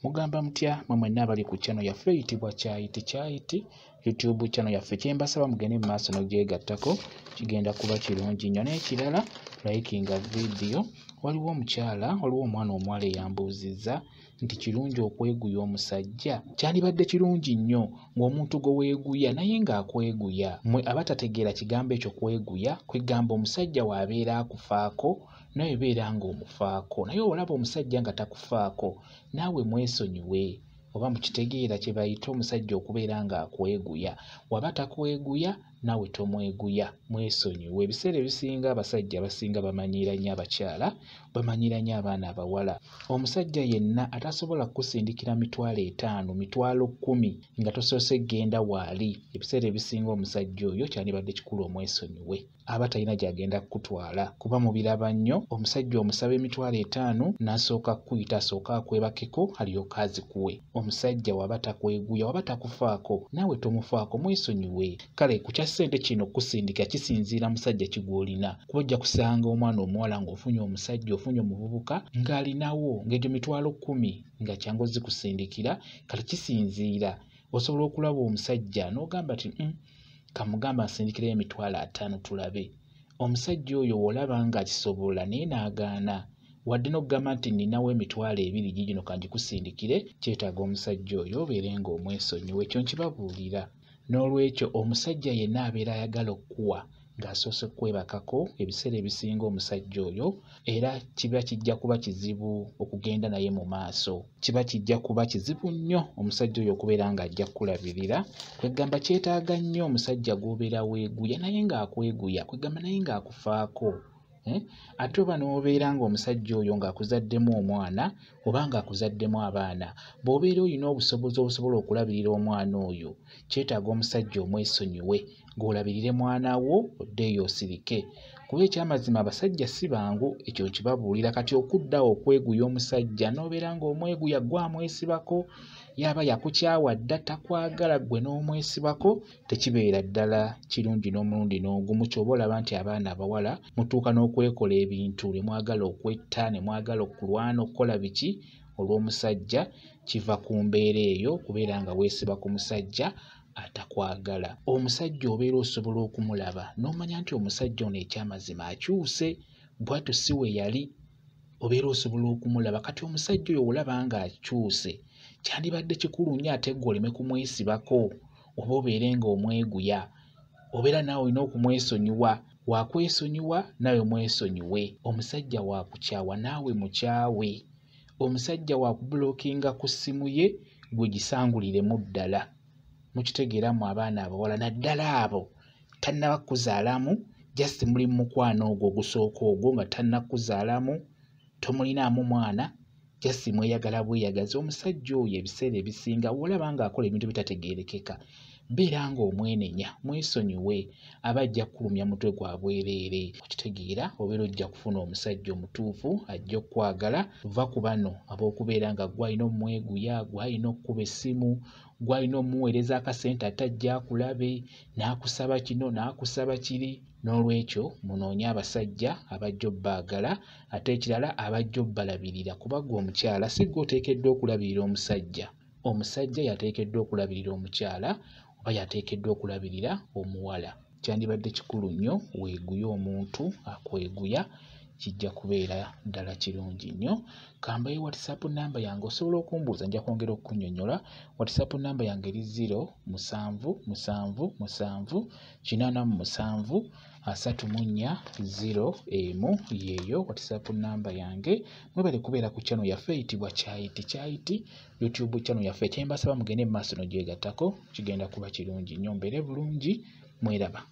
Mugamba mutya mwe mwenna abali ku channel yaffe eyitibwa Kyayiti YouTube channel yaffe. Kyembasaba mugende mu maaso n'ogyegattako kigenda kuba kirungi nnyo. N'ekirala likinga video. Waliwo omwana omuwala eyambuuzizza nti kirungi okweguya omusajja. Kyandibadde kirungi nnyo ng'omuntu gwe weeguya naye ng'akweguya. Mmwe abatategeera kigambo ekyo kweguya, kwegamba omusajja w'abeera akufaako nawe beera ng'omufaako. Naye olaba omusajja nga takufaako naawe mwesonyiwe. Oba mukitegeera kye bayita omusajja okubeera ng'akweguya. Waba takweguya naawe tomweguya, mwesonyiwe. Ebiseera ebisinga abasajja basinga bamanyiira nnyo abakyala, bamanyiira nnyo abaana abawala. Omusajja yenna atasobola kukusindikira 5,000, 10,000 nga tosoose genda waali. Ebiseera ebisinga omusajja oyo kyandibadde kikulu omwesonyiwe. Aba talina gy'agenda kukutwala kuba mubiraba nnyo. Omusajja omusaba 5,000 n'asooka kukuyita, asooka akwebakeko alyoka azikuwe. Omusajja waba takweguya, waba takufaako naawe tomufaako, mwesonyiwe. Kale ku kya ssente kino kusindika kisinziira musajja kigw'olina. Kuba ojja kusanga omwana omuwala ng'ofunye omusajja, ofunye omuvubuka ng'alinawo ng'egyo 10,000 nga kyangu ozikusindikira. Kale kisinziira. Osobola okulaba omusajja n'ogamba nti kamugamba nsindikirayo 5,000 tulabe. Omusajja oyo olaba ng'akisobola naye n'agaana. Wadde n'okugamba nti nninawo 2,000 gigino kangikusindikire, kyetaaga omusajja oyo obeere ng'omwesonyiwe. Ekyo nkibabuulira. N'olwekyo omusajja yenna abeera ayagala okukuwa ng'asoose kwebakako. Ebiseera ebisinga omusajja oyo era kiba kijja kuba kizibu okugenda naye mu maaso. Kiba kijja kuba kizibu nnyo omusajja oyo okubeera ng'ajja kukulabirira. Kwegamba kyetaaga nnyo omusajja gw'obeera weeguya naye ng'akweguya, kwegamba naye ng'akufaako. Ate oba n'obeera ng'omusajja oyo ng'akuzaddemu omwana oba ng'akuzaddemu abaana, bw'obeera olina obusobozi obusobola okulabirira omwana oyo, kyetaaga omusajja omwesonyiwe ng'olabirire mwana wo oddeeyo osirike. Kuba ekyamazima abasajja si bangu, ekyo nkibabuulira. Kati okuddawo okweguya omusajja n'obeera ng'omweguya gwamwesibako, yaba yakukyawa dda takwagala gwe n'omwesibako, tekibeera ddala kirungi n'omulundi n'ogumu. Ky'oba olaba nti abaana abawala mutuuka n'okwekola ebintu ne mwagala okwetta, ne mwagala okulwana okukola biki olw'omusajja, kiva ku mbeera eyo kubeera nga weesiba ku musajja atakwagala. Omusajja obeera osobola okumulaba n'omanya nti omusajja ono ekyamazima akyuse, bw'atyo si we yali. Obeera osobola okumulaba. Kati omusajja oyo olaba ng'akyuse, kyandibadde kikulu nnyo ate gwe oleme kumwesibako oba obeere ng'omweguya. Obeera naawe olina okumwesonyiwa. Waakwesonyiwa naawe mwesonyiwe. Omusajja waakukyawa naawe mukyawe. Omusajja waakubulookinga ku ssimu ye gwe gisanguliremu ddala. Mukitegeera mu abaana abawala naddala abo tannaba kuzaalamu, just muli mu mukwano ogwo ogusooka ogwo nga tannakuzaalamu, tomulinaamu mwana, just mweyagala bweyagazi. Omusajja oyo ebiseera ebisinga olaba ng'akola ebintu bitategeerekeka, beera ng'omwenenya, mwesonyiwe. Aba ajja kukulumya mutwe gwa bwereere. Okitegeera obeera ojja kufuna omusajja omutuufu ajja okukwagala. Va ku bano ab'okubeera nga gw'alina omweguya, gw'alina okkuba essimu, gw'alina omuweereza akasente atajja akulabe, n'akusaba kino n'akusaba kiri. N'olwekyo munoonye abasajja abajja obbaagala, ate ekirala abajja obbalabirira. Kuba ggwe omukyala si ggwe oteekeddwa okulabirira omusajja. Omusajja yateekeddwa okulabirira omukyala oba yateekeddwa okulabirira omuwala. Kyandibadde kikulu nnyo weeguye omuntu akweguya, kijja kubeera ddala kirungi nnyo. Kambayo WhatsApp namba yange osobola okumbuuza, nja kwongera okukunnyonnyola. WhatsApp namba yange eri 0777734 yeeyo WhatsApp namba yange. Mwebale kubeera ku channel yaffe eyitibwa Kyayiti YouTube channel yaffe. Kyembasaba mugende mu maaso n'ogyegattako, kigenda kuba kirungi nnyo. Mbeere bulungi, mweraba.